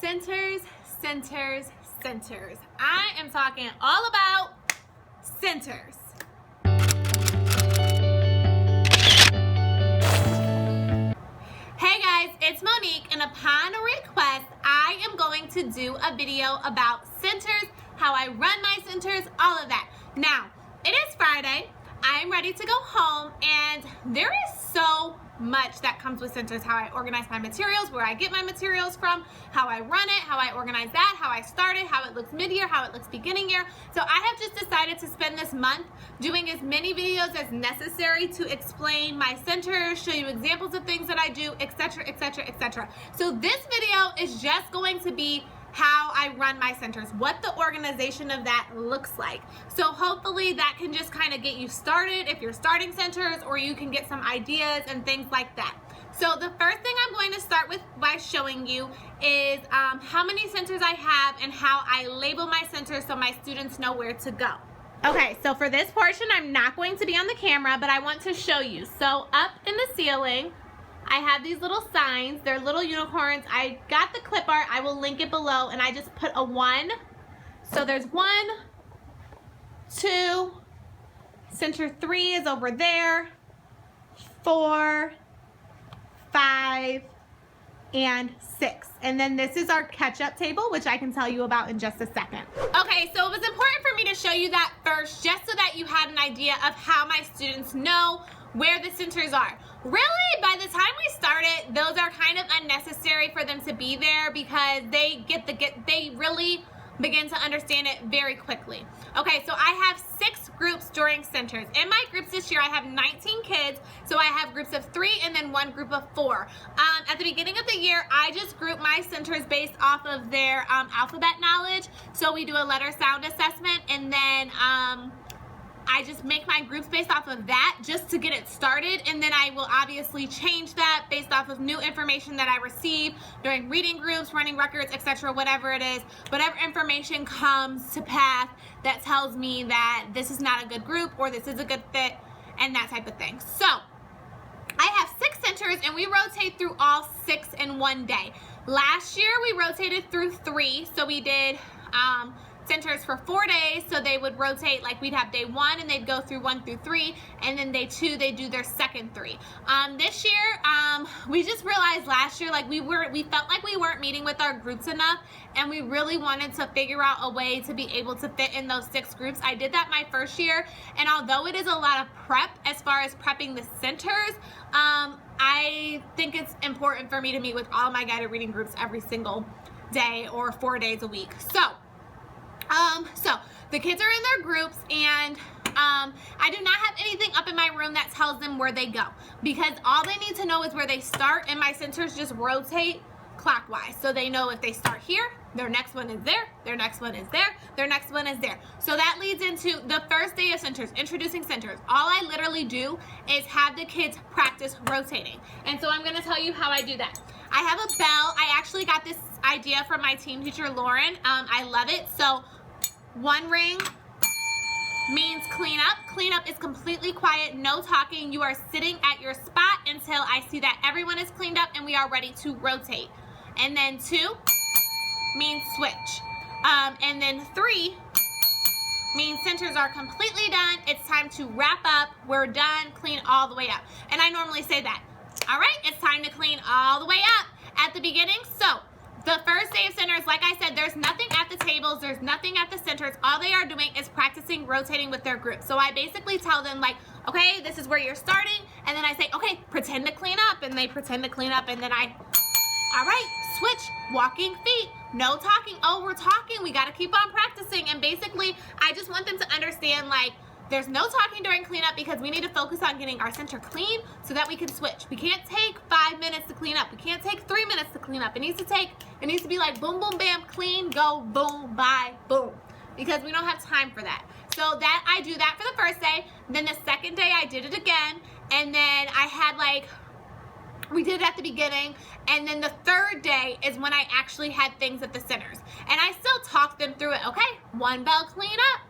Centers, centers, centers. I am talking all about centers. Hey guys, it's Monique, and upon request, I am going to do a video about centers, how I run my centers, all of that. Now, it is Friday. I'm ready to go home, and there is so much that comes with centers. How I organize my materials, where I get my materials from, how I run it, how I organize that, how I start it, how it looks mid-year, how it looks beginning year. So I have just decided to spend this month doing as many videos as necessary to explain my centers, show you examples of things that I do, etc., etc., etc. So this video is just going to be how I run my centers, what the organization of that looks like. So hopefully that can just kind of get you started if you're starting centers, or you can get some ideas and things like that. So the first thing I'm going to start with by showing you is how many centers I have and how I label my centers so my students know where to go. Okay, so for this portion, I'm not going to be on the camera, but I want to show you. So up in the ceiling, I have these little signs. They're little unicorns. I got the CLIPART. I will link it below, and I just put a 1. So there's 1, 2, center 3 is over there, 4, 5, and 6. And then this is our catch-up table, which I can tell you about in just a second. Okay, so it was important for me to show you that first, just so that you had an idea of how my students know where the centers are. Really, by the time we started, those are kind of unnecessary for them to be there, because they really begin to understand it very quickly. Okay, so I have 6 groups during centers. In my groups this year, I have 19 kids, so I have groups of 3 and then 1 group of 4. At the beginning of the year, I just group my centers based off of their alphabet knowledge. So we do a letter sound assessment, and then I just make my groups based off of that just to get it started, and then I will obviously change that based off of new information that I receive during reading groups, running records, etc., whatever it is. Whatever information comes to pass that tells me that this is not a good group or this is a good fit, and that type of thing. So I have 6 centers, and we rotate through all 6 in one day. Last year we rotated through 3, so we did centers for 4 days, so they would rotate, like we'd have day 1 and they'd go through 1 through 3, and then day 2 they do their second 3. This year we just realized last year, like we felt like we weren't meeting with our groups enough, and we really wanted to figure out a way to be able to fit in those 6 groups. I did that my first year, and although it is a lot of prep as far as prepping the centers, I think it's important for me to meet with all my guided reading groups every single day or 4 days a week. So the kids are in their groups, and I do not have anything up in my room that tells them where they go, because all they need to know is where they start, and my centers just rotate clockwise. So they know if they start here, their next one is there, their next one is there, their next one is there. So that leads into the first day of centers, introducing centers. All I literally do is have the kids practice rotating. And so I'm going to tell you how I do that. I have a bell. I actually got this idea from my team teacher, Lauren. I love it. So 1 ring means clean up. Clean up is completely quiet, no talking. You are sitting at your spot until I see that everyone is cleaned up and we are ready to rotate. And then 2 means switch. And then 3 means centers are completely done. It's time to wrap up. We're done. Clean all the way up. And I normally say that. All right, it's time to clean all the way up at the beginning. So the first day of centers, like I said, there's nothing at the tables, there's nothing at the centers. All they are doing is practicing rotating with their group. So I basically tell them, like, okay, this is where you're starting, and then I say, okay, pretend to clean up, and they pretend to clean up, and then all right, switch, walking feet, no talking. Oh, we're talking, we got to keep on practicing. And basically, I just want them to understand, like, there's no talking during cleanup, because we need to focus on getting our center clean so that we can switch. We can't take 5 minutes to clean up. We can't take 3 minutes to clean up. It needs to be like boom, boom, bam, clean, go, boom, bye, boom, because we don't have time for that. So that I do that for the first day. Then the second day I did it again, and then I had we did it at the beginning, and then the third day is when I actually had things at the centers. And I still talked them through it. Okay, 1 bell clean up,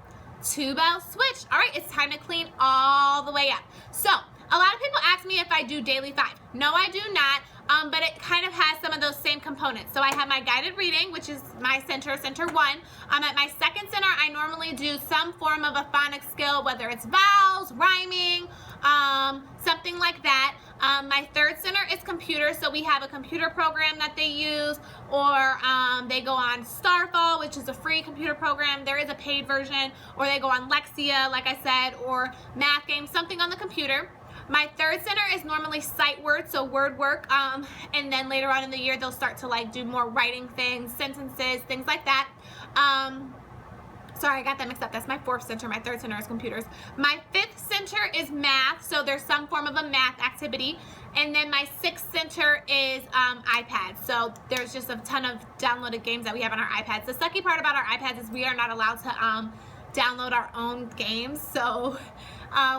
2 bell switch. All right, it's time to clean all the way up. So a lot of people ask me if I do daily 5. No, I do not. but it kind of has some of those same components. So I have my guided reading, which is my center 1. At my second center, I normally do some form of a phonics skill, whether it's vowels, rhyming, something like that. My third center is computer, so we have a computer program that they use, or they go on Starfall, which is a free computer program. There is a paid version, or they go on Lexia, like I said, or math games, something on the computer. My third center is normally sight words, so word work, and then later on in the year, they'll start to like do more writing things, sentences, things like that. Sorry, I got that mixed up. That's my fourth center. My third center is computers. My fifth center is math, so there's some form of a math activity. And then my sixth center is iPads. So there's just a ton of downloaded games that we have on our iPads. The sucky part about our iPads is we are not allowed to download our own games. So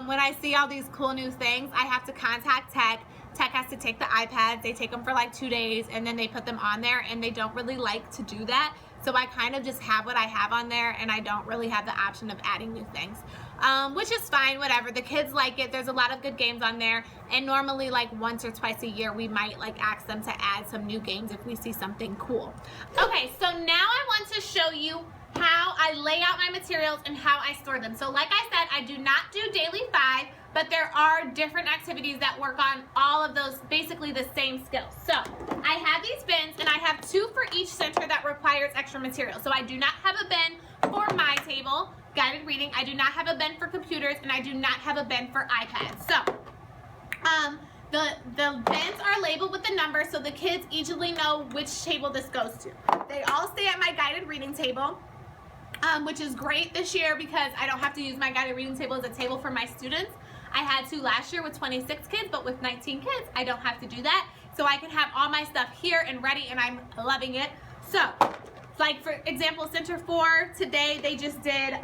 when I see all these cool new things, I have to contact Tech. Tech has to take the iPads. They take them for like 2 days, and then they put them on there, and they don't really like to do that. So I kind of just have what I have on there, and I don't really have the option of adding new things, which is fine, whatever. The kids like it. There's a lot of good games on there, and normally like once or twice a year we might like ask them to add some new games if we see something cool. Okay, so now I want to show you how I lay out my materials and how I store them. So like I said, I do not do daily 5, but there are different activities that work on all of those, basically the same skills. So I have these bins, and I have 2 for each center that requires extra material. So I do not have a bin for my table, guided reading. I do not have a bin for computers, and I do not have a bin for iPads. So the bins are labeled with the number so the kids easily know which table this goes to. They all stay at my guided reading table, which is great this year because I don't have to use my guided reading table as a table for my students. I had to last year with 26 kids, but with 19 kids, I don't have to do that. So I can have all my stuff here and ready, and I'm loving it. So, like for example, Center 4, today they just did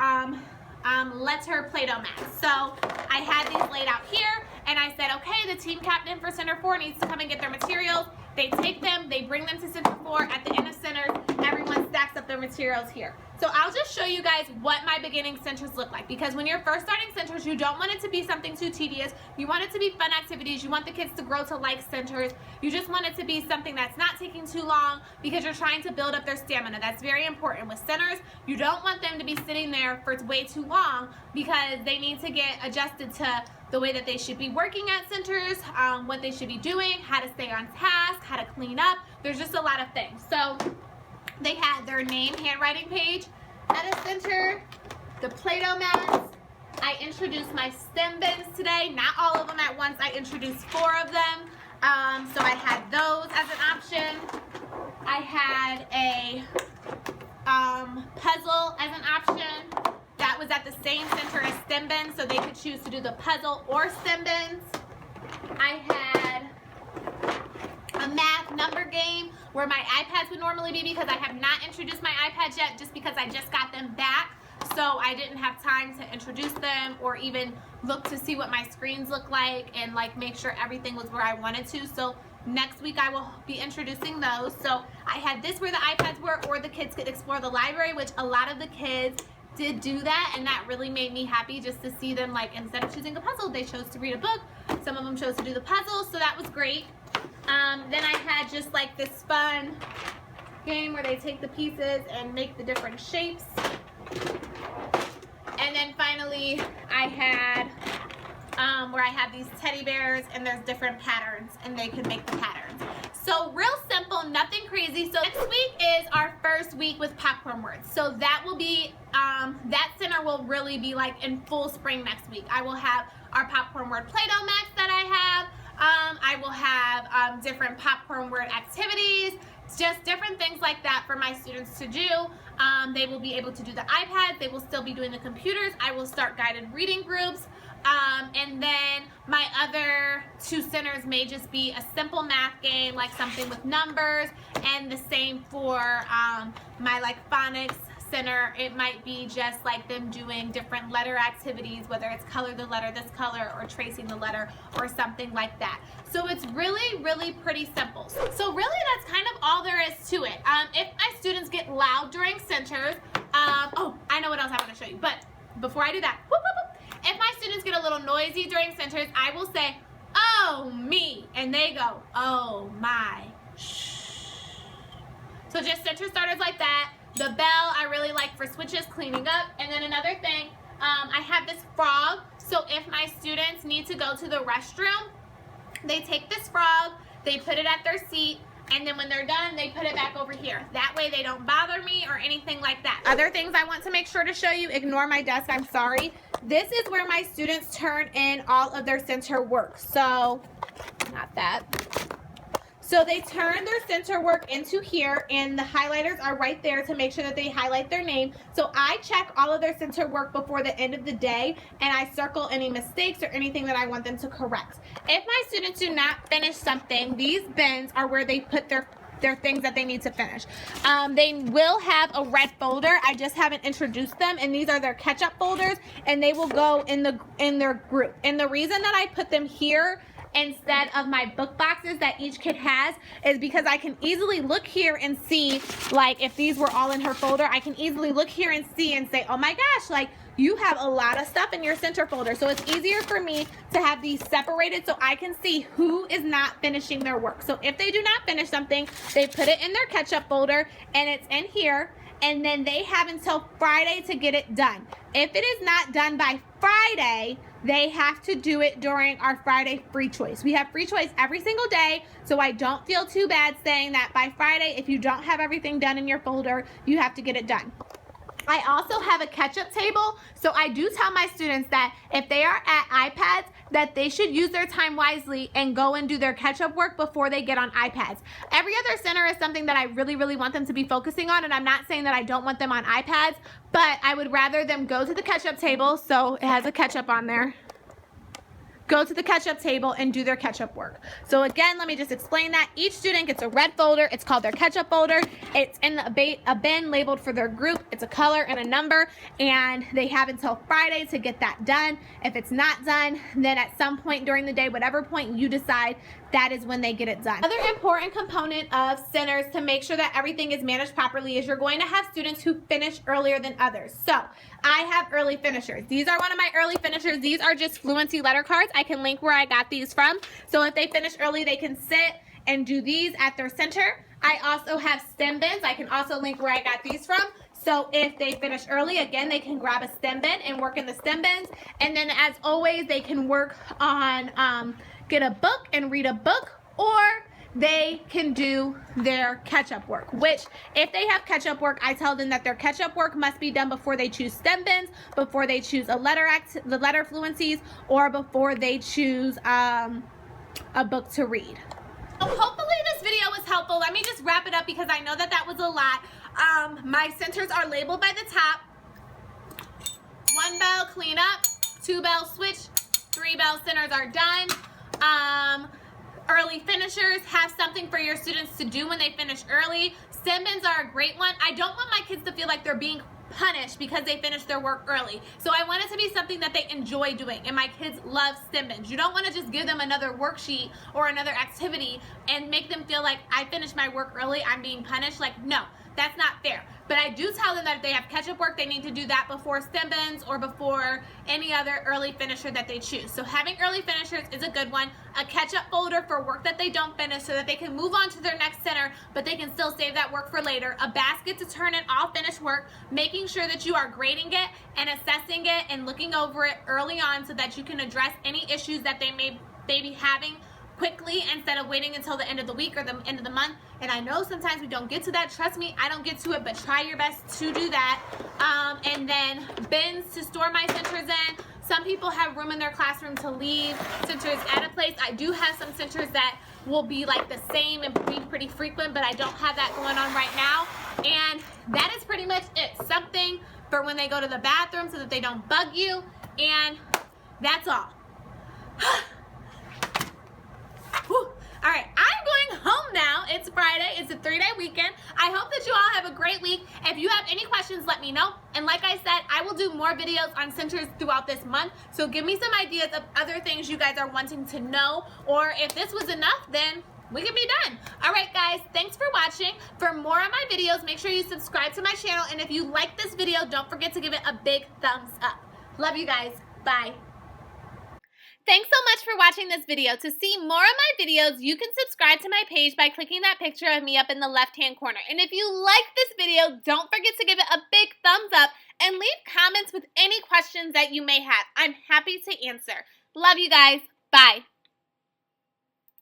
letter Play-Doh math. So I had these laid out here, and I said, okay, the team captain for Center 4 needs to come and get their materials. They take them, they bring them to Center 4. At the end of centers, everyone stacks up their materials here. So I'll just show you guys what my beginning centers look like, because when you're first starting centers, you don't want it to be something too tedious. You want it to be fun activities. You want the kids to grow to like centers. You just want it to be something that's not taking too long because you're trying to build up their stamina. That's very important. With centers, you don't want them to be sitting there for way too long because they need to get adjusted to the way that they should be working at centers, what they should be doing, how to stay on task, how to clean up. There's just a lot of things. So they had their name handwriting page at a center, the Play-Doh mats. I introduced my STEM bins today, not all of them at once. I introduced 4 of them. So I had those as an option. I had a puzzle as an option. That was at the same center as STEM bins, so they could choose to do the puzzle or STEM bins. I had a math number game where my iPads would normally be because I have not introduced my iPads yet just because I just got them back. So I didn't have time to introduce them or even look to see what my screens look like and like make sure everything was where I wanted to. So next week I will be introducing those. So I had this where the iPads were, or the kids could explore the library, which a lot of the kids did do that, and that really made me happy just to see them, like, instead of choosing a puzzle, they chose to read a book. Some of them chose to do the puzzle, so that was great. Then I had just like this fun game where they take the pieces and make the different shapes. And then finally I had where I have these teddy bears and there's different patterns and they can make the patterns. So real simple, nothing crazy. So next week is our first week with popcorn words. So that will be, that center will really be like in full spring next week. I will have our popcorn word Play-Doh mats that I have. I will have different popcorn word activities, just different things like that for my students to do. They will be able to do the iPads. They will still be doing the computers. I will start guided reading groups. And then my other 2 centers may just be a simple math game, like something with numbers, and the same for my like phonics center. It might be just like them doing different letter activities, whether it's color the letter this color or tracing the letter or something like that. So it's really, really pretty simple. So really that's kind of all there is to it. If my students get loud during centers, oh, I know what else I want to show you, but before I do that, whoop, whoop, whoop. If my students get a little noisy during centers, I will say, oh, oh me, and they go, oh my. So just center starters like that. The bell I really like for switches, cleaning up. And then another thing, I have this frog. So if my students need to go to the restroom, they take this frog, they put it at their seat, and then when they're done, they put it back over here. That way they don't bother me or anything like that. Other things I want to make sure to show you, ignore my desk, I'm sorry. This is where my students turn in all of their center work. So, not that. So they turn their center work into here, and the highlighters are right there to make sure that they highlight their name. So I check all of their center work before the end of the day, and I circle any mistakes or anything that I want them to correct. If my students do not finish something, these bins are where they put their things that they need to finish. They will have a red folder. I just haven't introduced them, and these are their catch-up folders, and they will go in their group. And the reason that I put them here instead of my book boxes that each kid has is because I can easily look here and see, like if these were all in her folder, I can easily look here and see and say, oh my gosh, like you have a lot of stuff in your center folder. So it's easier for me to have these separated so I can see who is not finishing their work. So if they do not finish something, they put it in their catch-up folder and it's in here, and then they have until Friday to get it done. If it is not done by Friday, they have to do it during our Friday free choice. We have free choice every single day, so I don't feel too bad saying that by Friday, if you don't have everything done in your folder, you have to get it done. I also have a catch-up table, so I do tell my students that if they are at iPads, that they should use their time wisely and go and do their catch-up work before they get on iPads. Every other center is something that I really, really want them to be focusing on, and I'm not saying that I don't want them on iPads, but I would rather them go to the catch-up table, so it has a catch-up on there. Go to the catch-up table and do their catch-up work. So again, let me just explain that. Each student gets a red folder. It's called their catch-up folder. It's in a bin labeled for their group. It's a color and a number, and they have until Friday to get that done. If it's not done, then at some point during the day, whatever point you decide, that is when they get it done. Another important component of centers to make sure that everything is managed properly is you're going to have students who finish earlier than others. So I have early finishers. These are one of my early finishers. These are just Fluency letter cards. I can link where I got these from. So if they finish early, they can sit and do these at their center. I also have STEM bins. I can also link where I got these from. So if they finish early, again, they can grab a STEM bin and work in the STEM bins. And then as always, they can work on get a book and read a book, or they can do their catch-up work, which if they have catch-up work, I tell them that their catch-up work must be done before they choose STEM bins, before they choose the letter fluencies, or before they choose a book to read. So hopefully this video was helpful. Let me just wrap it up because I know that was a lot. My centers are labeled by the top. 1 bell, clean up. 2 bell, switch. 3 bell, centers are done. Early finishers, have something for your students to do when they finish early. STEM bins are a great one. I don't want my kids to feel like they're being punished because they finished their work early. So I want it to be something that they enjoy doing, and my kids love STEM bins. You don't want to just give them another worksheet or another activity and make them feel like I finished my work early, I'm being punished. Like, no, that's not fair. But I do tell them that if they have catch-up work, they need to do that before STEM bins or before any other early finisher that they choose. So having early finishers is a good one. A catch-up folder for work that they don't finish so that they can move on to their next center, but they can still save that work for later. A basket to turn in all finished work, making sure that you are grading it and assessing it and looking over it early on so that you can address any issues that they may be having quickly instead of waiting until the end of the week or the end of the month. And I know sometimes we don't get to that. Trust me, I don't get to it, but try your best to do that. And then bins to store my centers in. Some people have room in their classroom to leave centers at a place. I do have some centers that will be like the same and be pretty frequent, but I don't have that going on right now. And that is pretty much it. Something for when they go to the bathroom so that they don't bug you. And that's all. All right, I'm going home now. It's Friday. It's a 3-day weekend. I hope that you all have a great week. If you have any questions, let me know. And like I said, I will do more videos on centers throughout this month. So give me some ideas of other things you guys are wanting to know. Or if this was enough, then we can be done. All right, guys, thanks for watching. For more of my videos, make sure you subscribe to my channel. And if you like this video, don't forget to give it a big thumbs up. Love you guys. Bye. Thanks so much for watching this video. To see more of my videos, you can subscribe to my page by clicking that picture of me up in the left-hand corner. And if you like this video, don't forget to give it a big thumbs up and leave comments with any questions that you may have. I'm happy to answer. Love you guys. Bye.